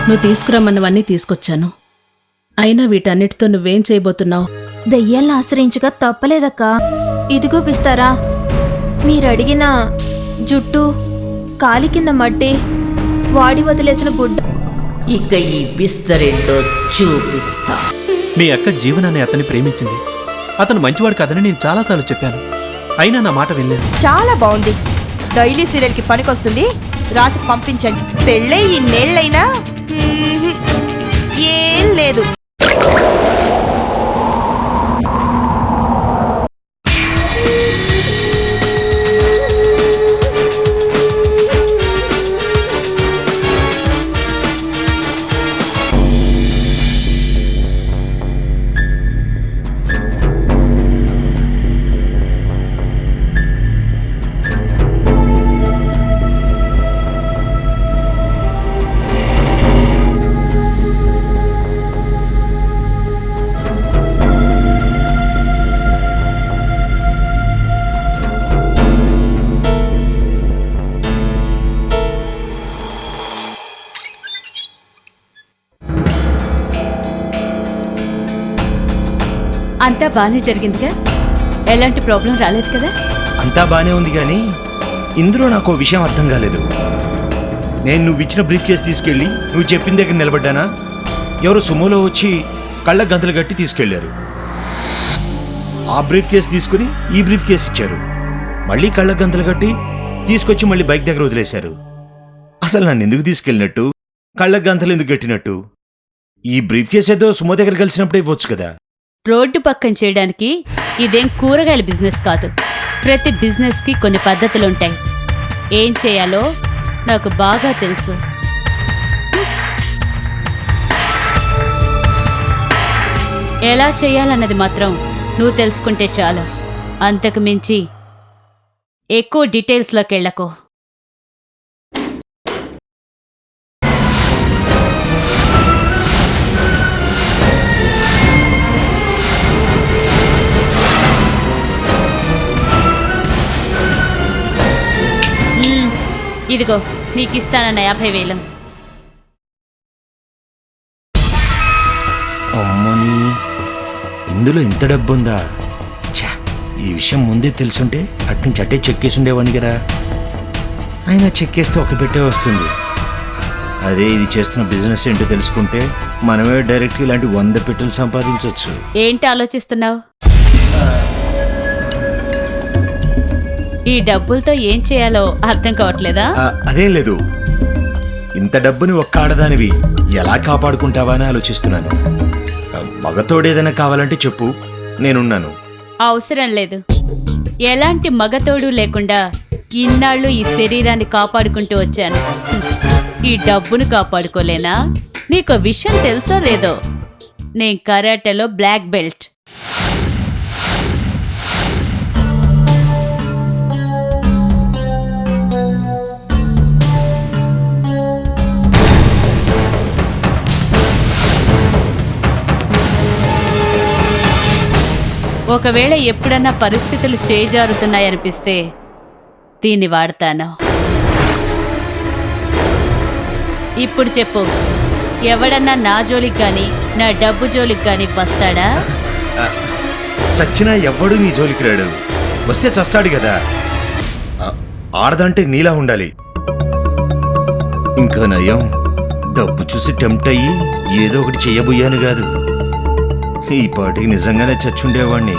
నువ్వు తీసుకురమ్మన్నవన్నీ తీసుకొచ్చాను. అయినా వీటన్నిటితో నువ్వేం చేయబోతున్నావు? దెయ్యాలను ఆశ్రయించగా తప్పలేదక్కా. ఇదిగో పిస్తారా, మీరడిగిన జుట్టు, కాలి కింద మట్టి, వాడి వదిలేసిన గుడ్డ. ఇక ఈ బిస్తరేంటో చూపిస్తా. మీ అక్క జీవనాన్ని అతన్ని ప్రేమించింది. అతను మంచివాడు కాదని నేను చాలాసార్లు చెప్పాను, అయినా నా మాట వినలేదు. చాలా బాగుంది. డైలీ సీరియల్ కి పనికొస్తుంది. రాసి పంపించండి. పెళ్ళే ఈ నేళ్ళైనా ఏం లేదు. అంతా బానే జరిగిందిగా, ఎలాంటి ప్రాబ్లం రాలేదు కదా? అంతా బానే ఉంది కానీ ఇందులో నాకు ఓ విషయం అర్థం కాలేదు. నేను నువ్వు ఇచ్చిన బ్రీఫ్ కేసు తీసుకెళ్ళి నువ్వు చెప్పిన దగ్గర నిలబడ్డానా, ఎవరో సుమోలో వచ్చి కళ్ళ గంతలు కట్టి తీసుకెళ్లారు. ఆ బ్రీఫ్ కేసు తీసుకుని ఈ బ్రీఫ్ కేసు ఇచ్చారు. మళ్ళీ కళ్ళ గంతలు కట్టి తీసుకొచ్చి మళ్ళీ బైక్ దగ్గర వదిలేశారు. అసలు నన్ను ఎందుకు తీసుకెళ్ళినట్టు, కళ్ళ గంతలు ఎందుకు కట్టినట్టు? ఈ బ్రీఫ్ కేసు ఏదో సుమో దగ్గర కలిసినప్పుడు ఇవ్వచ్చు కదా. రోడ్డు పక్కన చేయడానికి ఇదేం కూరగాయల బిజినెస్ కాదు. ప్రతి బిజినెస్కి కొన్ని పద్ధతులుంటాయి. ఏం చేయాలో నాకు బాగా తెలుసు. ఎలా చేయాలన్నది మాత్రం నువ్వు తెలుసుకుంటే చాలు. అంతకు మించి ఎక్కువ డీటెయిల్స్లోకి వెళ్ళకో. ఇదిగో నీకిస్తానన్న 50,000. అమ్మని, ఇందులో ఇంత డబ్బుందా? ఛా, ఈ విషయం ముందే తెలుసుంటే అట్నుంచి అట్టే చెక్కేసి ఉండేవాడిని కదా. అయినా చెక్కేస్తే ఒక పెట్టే వస్తుంది. అదే ఇది చేస్తున్న బిజినెస్ ఏంటో తెలుసుకుంటే మనమే డైరెక్ట్ ఇలాంటి 100 పెట్టెలు సంపాదించవచ్చు. ఏంటి ఆలోచిస్తున్నావు? ఈ డబ్బులతో ఏం చేయాలో అర్థం కావట్లేదా? అదేం లేదు, ఇంత డబ్బుని ఒక్క ఆడదానివి ఎలా కాపాడుకుంటావా అని ఆలోచిస్తున్నాను. మగతోడేదైనా కావాలంటే చెప్పు, నేనున్నాను. అవసరం లేదు. ఎలాంటి మగతోడు లేకుండా ఇన్నాళ్ళు ఈ శరీరాన్ని కాపాడుకుంటూ వచ్చాను. ఈ డబ్బును కాపాడుకోలేనా? నీకో విషయం తెలుసో లేదో, నేను కరాటేలో బ్లాక్ బెల్ట్. ఒకవేళ ఎప్పుడన్నా పరిస్థితులు చేజారుతున్నాయనిపిస్తే దీన్ని వాడతాను. ఇప్పుడు చెప్పు, ఎవడన్నా నా జోలికి గాని నా డబ్బు జోలికి గాని వస్తాడా? చచ్చినా ఎవ్వడు నీ జోలికి రాడు. వస్తే చస్తాడు కదా. ఆడదంటే నీలా ఉండాలి. ఇంకా నయం, డబ్బు చూసి టెంప్ట్ అయ్యి ఏదో ఒకటి చెయ్యబోయాను కాదు. ఈ పాటికి నిజంగానే చచ్చుండేవాణ్ణి.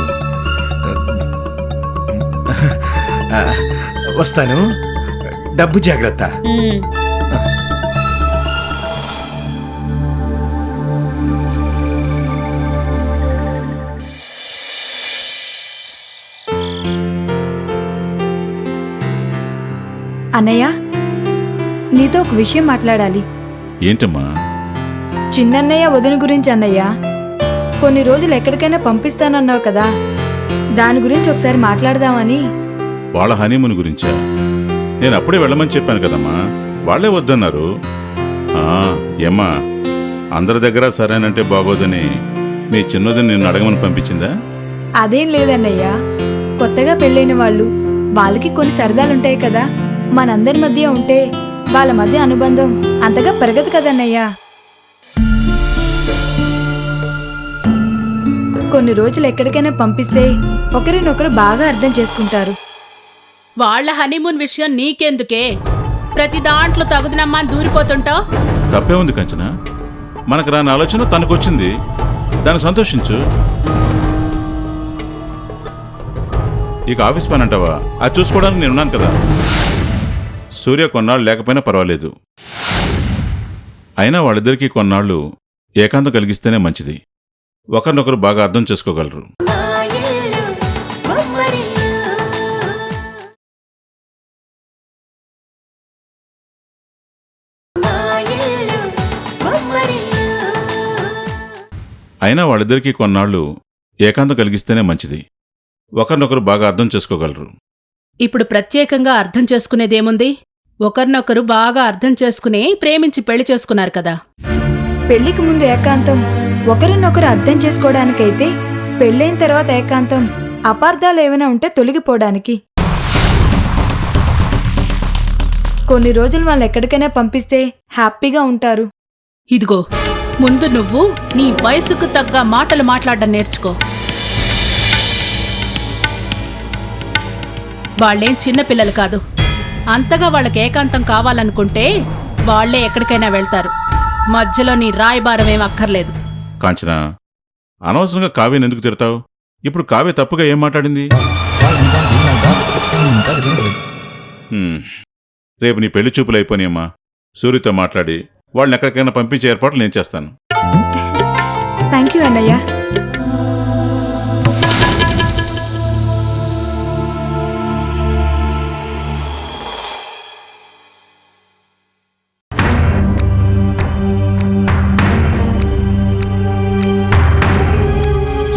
వస్తాను, డబ్బు జాగ్రత్త. అన్నయ్య, నీతో ఒక విషయం మాట్లాడాలి. ఏంటమ్మా? చిన్నన్నయ్య వదిన గురించి అన్నయ్య. కొన్ని రోజులు ఎక్కడికైనా పంపిస్తానన్నావు కదా, దాని గురించి ఒకసారి మాట్లాడదామని. వాళ్ళ హనీమూన్ గురించా? నేను అప్పుడే వెళ్ళమని చెప్పాను కదమ్మా, వాళ్లే వద్దన్నారు. ఏమ్మా, అందరి దగ్గర సరేనంటే బాగోదని మీ చిన్నదని నిన్ను అడగమని పంపించిందా? అదేం లేదన్నయ్య, కొత్తగా పెళ్ళైన వాళ్ళు, వాళ్ళకి కొన్ని సరదాలుంటాయి కదా. మనందరి మధ్య ఉంటే వాళ్ళ మధ్య అనుబంధం అంతగా పెరగదు కదన్నయ్యా. కొన్ని రోజులు ఎక్కడికైనా పంపిస్తే ఒకరినొకరు బాగా అర్థం చేసుకుంటారు. వాళ్ళ హనీమూన్ విషయం నీకెందుకే? ప్రతి దాంట్లో తగుదనమ్మా అని దూరిపోతుంటావు. తప్పే ఉంది కంచన. మనకు రాని ఆలోచన తనకొచ్చింది, దాన్ని సంతోషించు. ఇక ఆఫీస్ పని అంటావా? అది చూసుకోవడానికి నేనున్నాను కదా. సూర్య కొన్నాళ్ళు లేకపోయినా పర్వాలేదు. అయినా వాళ్ళిద్దరికీ కొన్నాళ్ళు ఏకాంతం కలిగిస్తేనే మంచిది. ఒకరినొకరు బాగా అర్థం చేసుకోగలరు. అయినా వాళ్ళిద్దరికీ కొన్నాళ్ళు ఏకాంతం కలిగిస్తేనే మంచిది. ఒకరినొకరు బాగా అర్థం చేసుకోగలరు. ఇప్పుడు ప్రత్యేకంగా అర్థం చేసుకునేదేముంది? ఒకరినొకరు బాగా అర్థం చేసుకుని ప్రేమించి పెళ్లి చేసుకున్నారు కదా. పెళ్లికి ముందు ఏకాంతం ఒకరినొకరు అర్థం చేసుకోవడానికైతే, పెళ్ళైన తర్వాత ఏకాంతం అపార్థాలు ఏమైనా ఉంటే తొలగిపోవడానికి. కొన్ని రోజులు వాళ్ళు ఎక్కడికైనా పంపిస్తే హ్యాపీగా ఉంటారు. ఇదిగో, ముందు నువ్వు నీ వయసుకు తగ్గ మాటలు మాట్లాడడం నేర్చుకో. వాళ్ళేం చిన్నపిల్లలు కాదు. అంతగా వాళ్ళకి ఏకాంతం కావాలనుకుంటే వాళ్లే ఎక్కడికైనా వెళ్తారు. మధ్యలో నీ రాయబారం ఏం అక్కర్లేదు. కాంచనా, అనవసరంగా కావ్యని ఎందుకు తిడతావు? ఇప్పుడు కావ్య తప్పుగా ఏం మాట్లాడింది? రేపు నీ పెళ్లి చూపులు అయిపోయినాయమ్మా. సూర్యతో మాట్లాడి వాళ్ళని ఎక్కడికైనా పంపించే ఏర్పాట్లు నేను చేస్తాను. థ్యాంక్ యూ అన్నయ్య.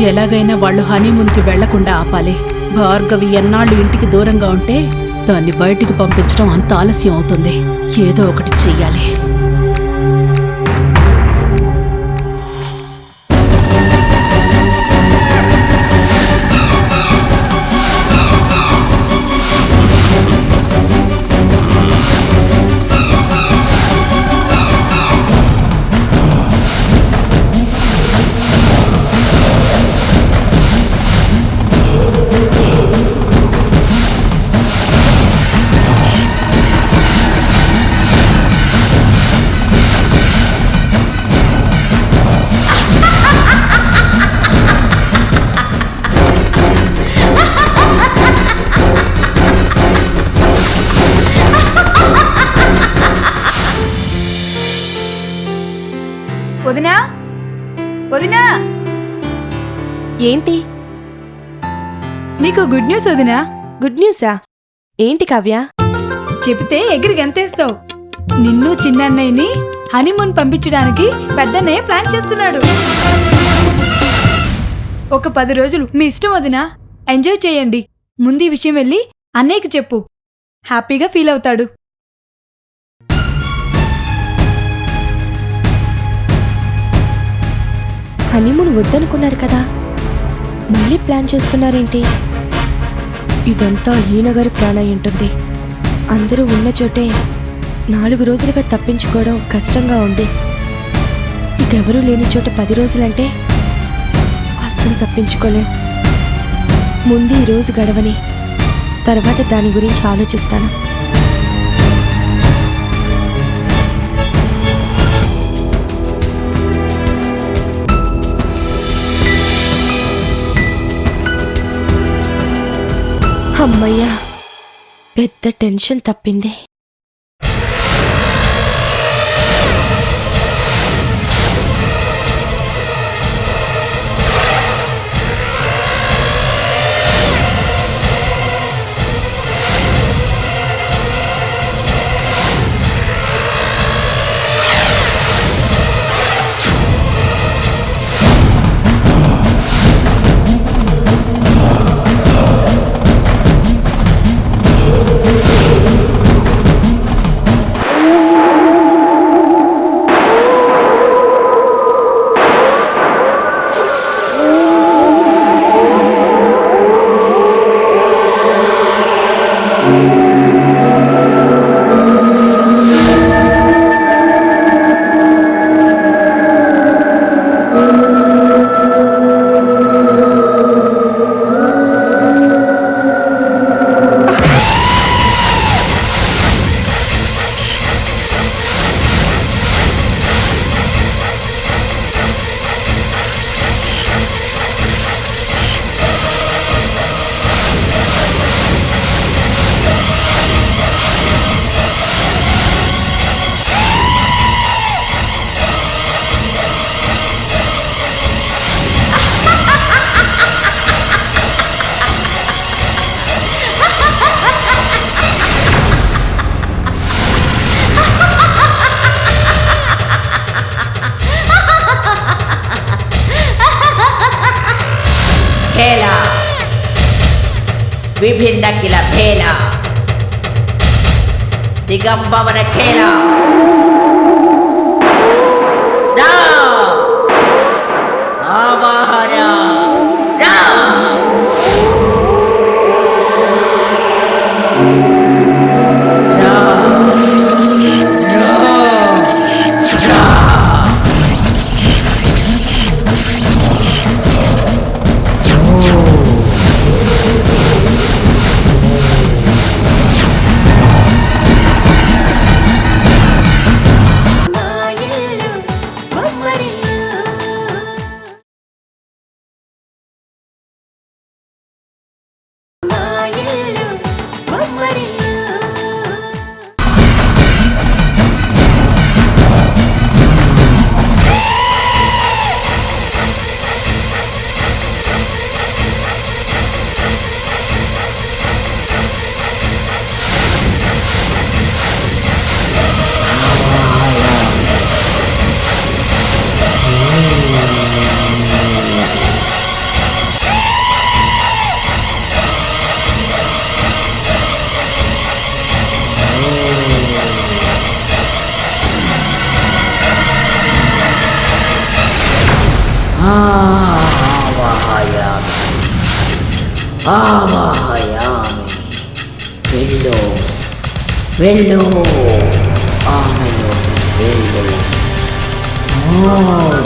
ఎలాగైనా వాళ్ళు హనీమూన్కి వెళ్లకుండా ఆపాలి. భార్గవి ఎన్నాళ్ళు ఇంటికి దూరంగా ఉంటే దాన్ని బయటికి పంపించడం అంత ఆలస్యం అవుతుంది. ఏదో ఒకటి చెయ్యాలి. వదినా, వదినా, ఏంటి? నీకు గుడ్ న్యూస్ వదినా. గుడ్ న్యూసా? ఏంటి కావ్య? చెబితే ఎగిరి గంతేస్తావు. నిన్ను చిన్నన్నయ్యని హనీమూన్ పంపించడానికి పెద్దన్నయ్య ప్లాన్ చేస్తున్నాడు. ఒక 10 రోజులు మీ ఇష్టం వదినా, ఎంజాయ్ చేయండి. ముందు ఈ విషయం వెళ్ళి అన్నయ్యకి చెప్పు. హ్యాపీగా ఫీల్ అవుతాడు. హనీమూన్ వద్దనుకున్నారు కదా, మళ్ళీ ప్లాన్ చేస్తున్నారేంటి? ఇదంతా ఈయనగారి ప్లాన్ అయి ఉంటుంది. అందరూ ఉన్న చోటే 4 రోజులుగా తప్పించుకోవడం కష్టంగా ఉంది. ఇకెవరూ లేని చోట 10 రోజులంటే అస్సలు తప్పించుకోలేం. ముందు ఈ రోజు గడవని, తర్వాత దాని గురించి ఆలోచిస్తాను. అమ్మయ్యా, పెద్ద టెన్షన్ తప్పింది. విభిన్న కిల భేల దిగంబవన ఖేల రా ఆవాహన రా ఆవాహయామి వెళ్ళు వెళ్ళు ఆమెలో వెళ్ళు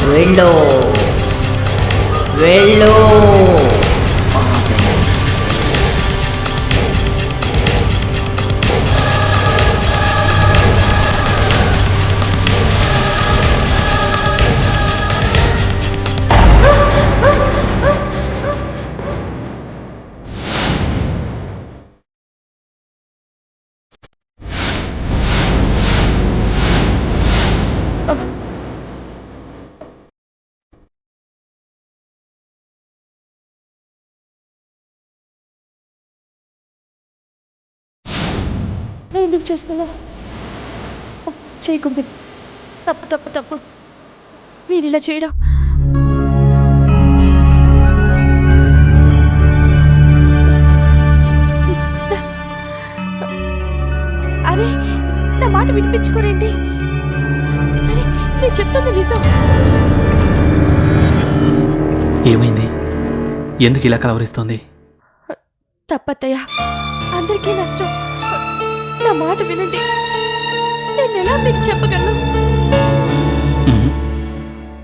వెళ్ళు వెళ్ళు ఎందుకు చేస్తున్నా చేయకుంది తప్పు తప్పు తప్పు మీరు ఇలా చేయడం అరే నా మాట వినిపించుకోరేంటి అరే నేను చెప్తుంది నిజం ఏమైంది? ఎందుకు ఇలా కలవరిస్తోంది? తప్పత్తయ్యా అందరికీ నష్టం నా మాట వినండి నేను ఎలా మీకు చెప్పగలను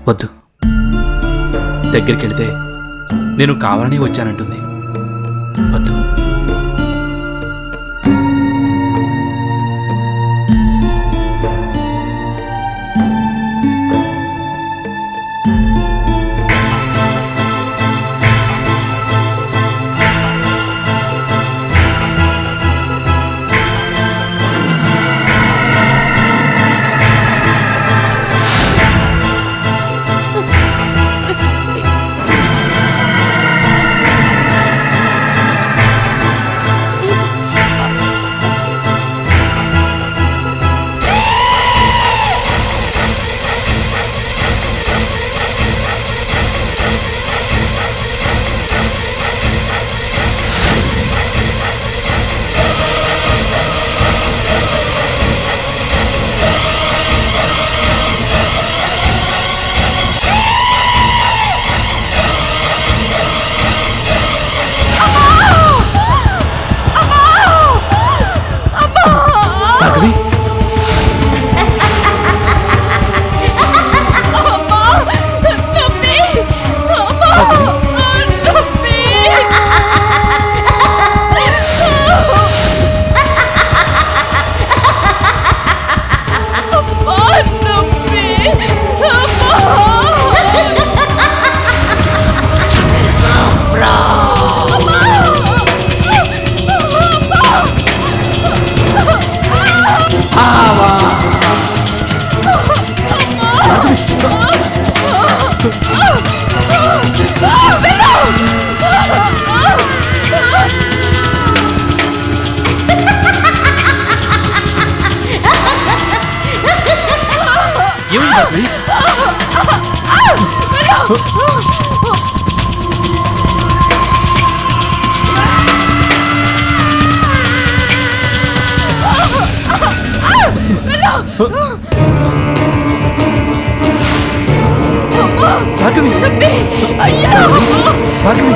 వద్దు. దగ్గరికి వెళితే నేను కావాలని వచ్చానంటుంది. వద్దు. భార్గవి భార్గవి భార్గవి